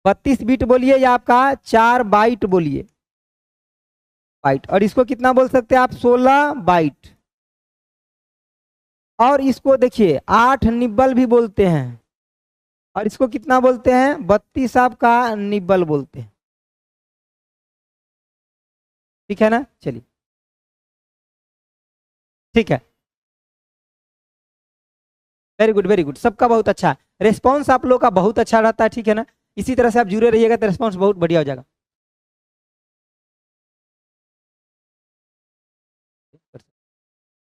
32 बिट बोलिए या आपका 4 बाइट बोलिए, बाइट। और इसको कितना बोल सकते हैं आप, 16 बाइट। और इसको देखिए 8 निब्बल भी बोलते हैं, और इसको कितना बोलते हैं, 32 आपका निब्बल बोलते हैं, ठीक है ना। चलिए ठीक है, वेरी गुड वेरी गुड, सबका बहुत अच्छा रेस्पॉन्स, आप लोग का बहुत अच्छा रहता है, ठीक है ना। इसी तरह से आप जुड़े रहिएगा तो रेस्पॉन्स बहुत बढ़िया हो जाएगा।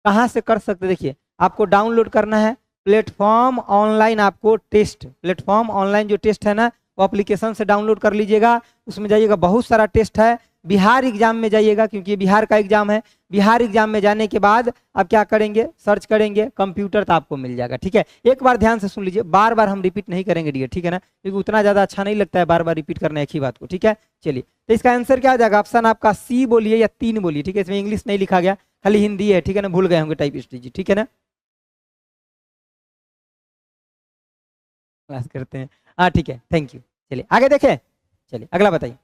कहाँ से कर सकते, देखिए आपको डाउनलोड करना है प्लेटफॉर्म ऑनलाइन, आपको टेस्ट, प्लेटफॉर्म ऑनलाइन जो टेस्ट है ना, वो एप्लीकेशन से डाउनलोड कर लीजिएगा। उसमें जाइएगा, बहुत सारा टेस्ट है, बिहार एग्जाम में जाइएगा, क्योंकि ये बिहार का एग्जाम है। बिहार एग्जाम में जाने के बाद आप क्या करेंगे, सर्च करेंगे कंप्यूटर, तो आपको मिल जाएगा, ठीक है। एक बार ध्यान से सुन लीजिए, बार बार हम रिपीट नहीं करेंगे डियर, ठीक है ना, क्योंकि उतना ज़्यादा अच्छा नहीं लगता है बार बार रिपीट करना एक ही बात को, ठीक है। चलिए तो इसका आंसर क्या हो जाएगा, ऑप्शन आपका सी बोलिए या 3 बोलिए, ठीक है, इसमें इंग्लिश नहीं लिखा गया, खाली हिंदी है, ठीक है ना, भूल गए होंगे टाइपिस्ट जी, ठीक है ना, क्लास करते हैं, हाँ ठीक है, थैंक यू। चलिए आगे देखें, चलिए अगला बताइए,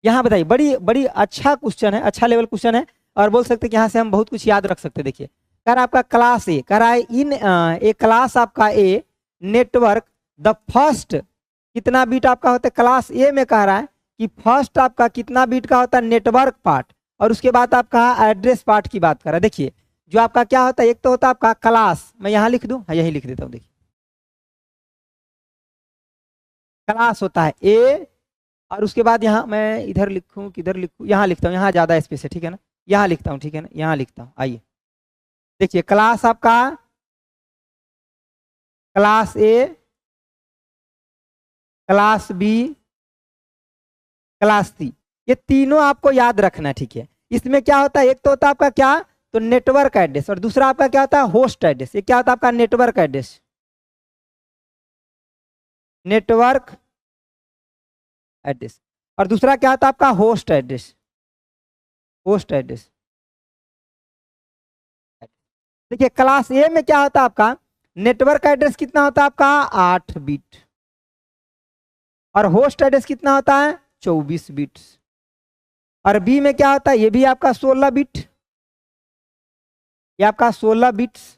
यहाँ बताइए, बड़ी बड़ी अच्छा क्वेश्चन है, अच्छा लेवल क्वेश्चन है, और बोल सकते हैं कि यहाँ से हम बहुत कुछ याद रख सकते हैं। देखिए कह रहा है आपका क्लास ए, कह रहा है इन ए क्लास आपका ए नेटवर्क द फर्स्ट, कितना बीट आपका होता है, क्लास ए में कह रहा है कि फर्स्ट आपका कितना बीट का होता है, नेटवर्क पार्ट, और उसके बाद आपका एड्रेस पार्ट की बात कर रहा है। देखिए जो आपका क्या होता है, एक तो होता है आपका क्लास, मैं यहाँ लिख दूँ, हाँ यही लिख देता हूँ, देखिए क्लास होता है ए, और उसके बाद यहाँ मैं इधर लिखूँ किधर लिखूँ, यहाँ लिखता हूँ, यहाँ ज़्यादा स्पेस है, ठीक है ना, यहाँ लिखता हूँ, ठीक है ना, यहाँ लिखता हूँ। आइए देखिए, क्लास आपका class A, class B, class C, ये तीनों आपको याद रखना है, ठीक है। इसमें क्या होता है, एक तो होता है आपका क्या, तो नेटवर्क एड्रेस, और दूसरा आपका क्या होता है, होस्ट एड्रेस। ये क्या होता है आपका, नेटवर्क एड्रेस, नेटवर्क एड्रेस, और दूसरा क्या होता है आपका, होस्ट एड्रेस, होस्ट एड्रेस। देखिए क्लास ए में क्या होता है आपका, नेटवर्क एड्रेस कितना होता है आपका, 8 बिट, और होस्ट एड्रेस कितना होता है, 24 बिट्स। और बी में क्या होता है, ये भी आपका 16 बिट, ये आपका 16 बिट्स,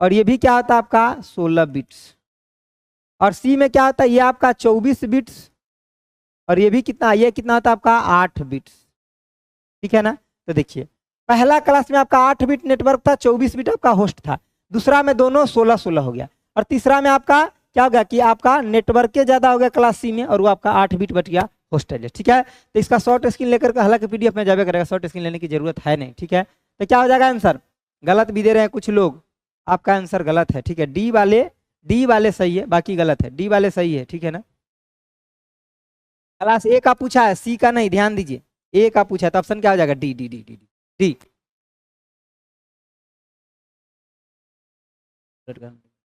और ये भी क्या होता है आपका 16 बिट्स। और सी में क्या होता है, ये आपका 24 बिट्स, और ये भी कितना, ये कितना होता है आपका 8 बिट्स, ठीक है ना। तो देखिए पहला क्लास में आपका 8 बिट नेटवर्क था, 24 बिट आपका होस्ट था, दूसरा में दोनों 16-16 हो गया, और तीसरा में आपका क्या हो गया कि आपका नेटवर्क के ज्यादा हो गया क्लास सी में, और वो आपका 8 बिट बच गया होस्ट एड्रेस, ठीक है। तो इसका शॉर्ट स्क्रीन लेकर, हालांकि पीडीएफ में जावे करेगा, शॉर्ट स्क्रीन लेने की जरूरत है नहीं, ठीक है। तो क्या हो जाएगा आंसर, गलत भी दे रहे हैं कुछ लोग, आपका आंसर गलत है, ठीक है। डी वाले सही है, बाकी गलत है, डी वाले सही है, ठीक है ना। क्लास ए का पूछा है, सी का नहीं, ध्यान दीजिए, ए का पूछा है, तो ऑप्शन क्या हो जाएगा, D D D D D. ठीक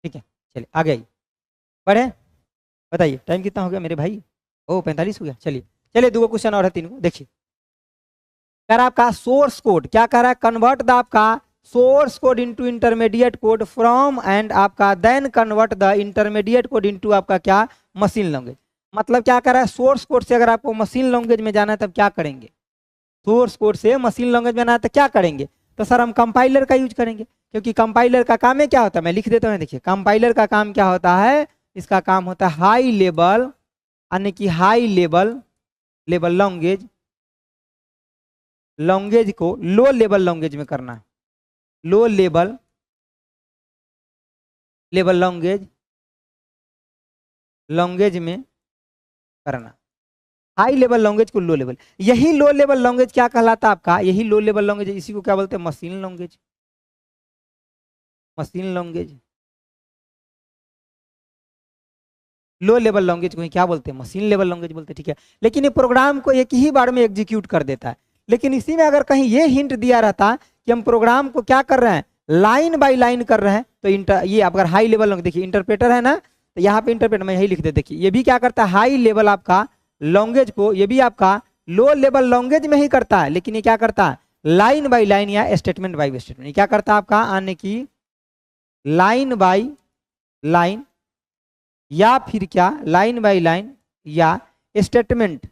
है, चलिए आगे आइए, पढ़े, बताइए टाइम कितना हो गया मेरे भाई, ओ 45 हो गया। चलिए चलिए, दो क्वेश्चन और है, 3 को देखिए। कह रहा है आपका सोर्स कोड, क्या कह रहा है, कन्वर्ट द आपका source code into intermediate code from, and आपका then convert the intermediate code into आपका क्या, मशीन लैंग्वेज। मतलब क्या कर रहा है, सोर्स कोड से अगर आपको मशीन लैंग्वेज में जाना है तब क्या करेंगे, सोर्स कोड से मशीन लैंग्वेज में जाना है तो क्या करेंगे, तो सर हम कंपाइलर का यूज करेंगे। क्योंकि कंपाइलर का काम है क्या होता है, मैं लिख देता हूँ, देखिए कंपाइलर का काम क्या होता है, इसका काम होता है हाई लेवल, यानी कि हाई लेवल लैंग्वेज को लो लेवल लैंग्वेज में करना, लो लेवल लैंग्वेज में करना, हाई लेवल लैंग्वेज को लो लेवल। यही लो लेवल लैंग्वेज क्या कहलाता है आपका, यही लो लेवल लैंग्वेज, इसी को क्या बोलते हैं, machine language. Low level language को ही क्या बोलते हैं, मशीन लेवल लैंग्वेज बोलते हैं, ठीक है। लेकिन ये प्रोग्राम को एक ही बार में एग्जीक्यूट कर देता है। लेकिन इसी में अगर कहीं ये हिंट दिया रहता कि हम प्रोग्राम को क्या कर रहे हैं, लाइन बाय लाइन कर रहे हैं, तो ये अगर हाई लेवल देखिए इंटरप्रेटर है ना, तो यहाँ पे इंटरप्रेटर मैं यही लिख दे, देखिए ये भी क्या करता है, हाई लेवल आपका लैंग्वेज को, ये भी आपका लो लेवल लैंग्वेज में ही करता है, लेकिन ये क्या करता है, लाइन बाय लाइन या स्टेटमेंट बाय स्टेटमेंट, क्या करता है आपका, आने की लाइन बाय लाइन या फिर क्या, लाइन बाय लाइन या statement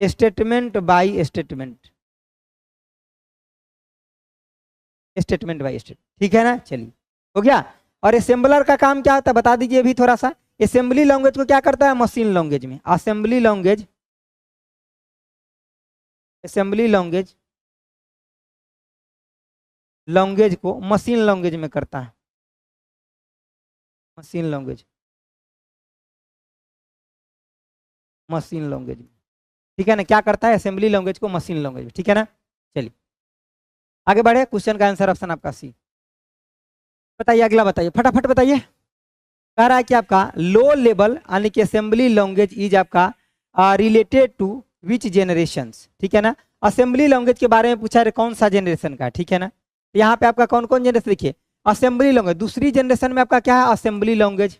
by statement by statement, ठीक है ना। चलिए हो गया। और असेंबलर का काम क्या होता है बता दीजिए भी थोड़ा सा। असेंबली लैंग्वेज को क्या करता है, मशीन लैंग्वेज में, असेंबली लैंग्वेज को मशीन लैंग्वेज में करता है, मशीन लैंग्वेज में, ठीक है ना, क्या करता है, असेंबली लैंग्वेज को मशीन लैंग्वेज में, ठीक है ना। चलिए आगे बढ़े, क्वेश्चन का आंसर ऑप्शन आपका सी। बताइए अगला, बताइए फटाफट बताइए। कह रहा है कि आपका लो लेवल यानी कि असेंबली लैंग्वेज इज आपका रिलेटेड टू विच जेनरेशंस, ठीक है ना। असेंबली लैंग्वेज के बारे में पूछा है कौन सा जनरेशन का, ठीक है ना। यहाँ पे आपका कौन कौन जनरेशन देखिए, असेंबली लैंग्वेज दूसरी जनरेशन में आपका क्या है, असेंबली लैंग्वेज,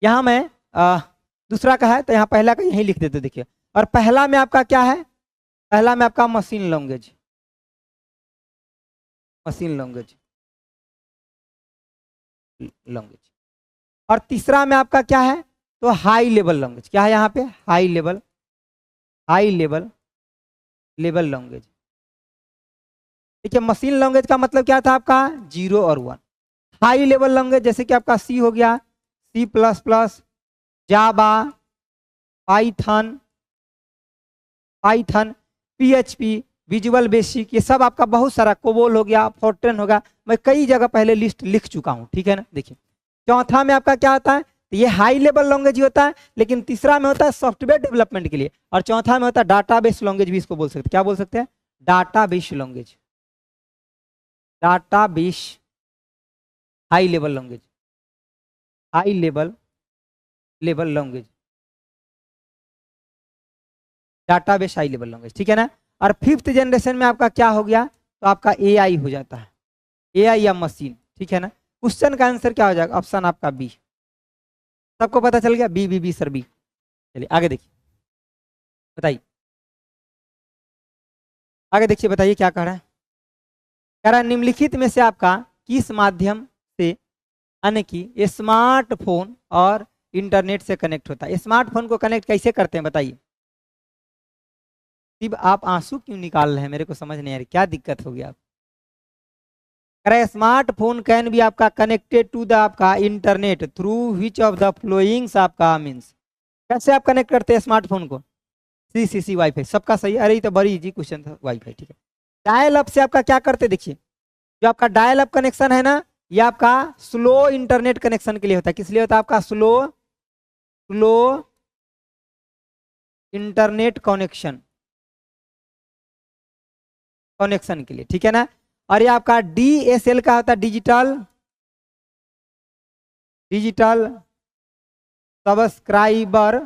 यहाँ में दूसरा का है तो यहाँ पहला का यही लिख देते देखिए। और पहला में आपका क्या है, पहला में आपका मशीन लैंग्वेज, और तीसरा में आपका क्या है, तो हाई लेवल लैंग्वेज, क्या है यहाँ पे, हाई लेवल लैंग्वेज, ठीक है। मशीन लैंग्वेज का मतलब क्या था आपका, 0 और 1। हाई लेवल लैंग्वेज जैसे कि आपका सी हो गया, C++, जावा, पाइथन, PHP, विजुअल बेसिक, ये सब आपका बहुत सारा, कोबोल हो गया, फोर्ट्रेन होगा, मैं कई जगह पहले लिस्ट लिख चुका हूं, ठीक है ना। देखिए चौथा में आपका क्या होता है, तो ये हाई लेवल लैंग्वेज ही होता है, लेकिन तीसरा में होता है सॉफ्टवेयर डेवलपमेंट के लिए, और चौथा में होता है डाटाबेस लैंग्वेज भी इसको बोल सकते हैं, क्या बोल सकते हैं, database language, high level language, database high level language, ठीक है ना। और फिफ्थ जनरेशन में आपका क्या हो गया, तो आपका AI हो जाता है, AI या मशीन, ठीक है ना। क्वेश्चन का आंसर क्या हो जाएगा, ऑप्शन आपका बी। सबको पता चल गया, बी सर बी। चलिए आगे देखिए, बताइए आगे देखिए, बताइए क्या कह रहा है। कह रहा है निम्नलिखित में से आपका किस माध्यम से यानी कि स्मार्टफोन और इंटरनेट से कनेक्ट होता है। स्मार्टफोन को कनेक्ट कैसे करते हैं बताइए। सिर्फ आप आंसू क्यों निकाल रहे हैं, मेरे को समझ नहीं आ रही, क्या दिक्कत होगी आप। कह रहे स्मार्टफोन कैन भी आपका कनेक्टेड टू द आपका internet through which of the flowings आपका मीन्स। कैसे आप कनेक्ट करते हैं स्मार्टफोन को, सी वाईफाई, सबका सही। अरे ये तो बड़ी इजी क्वेश्चन था, वाईफाई, ठीक है। डायल अप से आपका क्या करते देखिए, जो आपका डायल अप कनेक्शन है ना, ये आपका स्लो इंटरनेट कनेक्शन के लिए होता है। किस लिए होता है आपका, स्लो इंटरनेट कनेक्शन के लिए, ठीक है ना। और ये आपका DSL का होता है, डिजिटल सब्सक्राइबर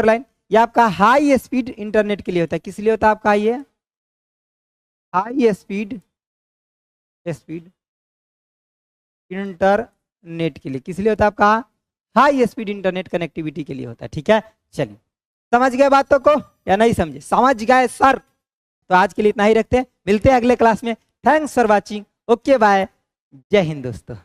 लाइन, ये आपका हाई स्पीड इंटरनेट के लिए होता है। किस लिए होता है आपका, ये हाई स्पीड इंटरनेट के लिए। किस लिए होता है आपका, हाई स्पीड इंटरनेट कनेक्टिविटी के लिए होता है, ठीक है। चलिए समझ गए बातों को या नहीं समझे, समझ गए सर, तो आज के लिए इतना ही रखते हैं, मिलते हैं अगले क्लास में। Thanks for watching, okay bye, जय हिंद दोस्तों।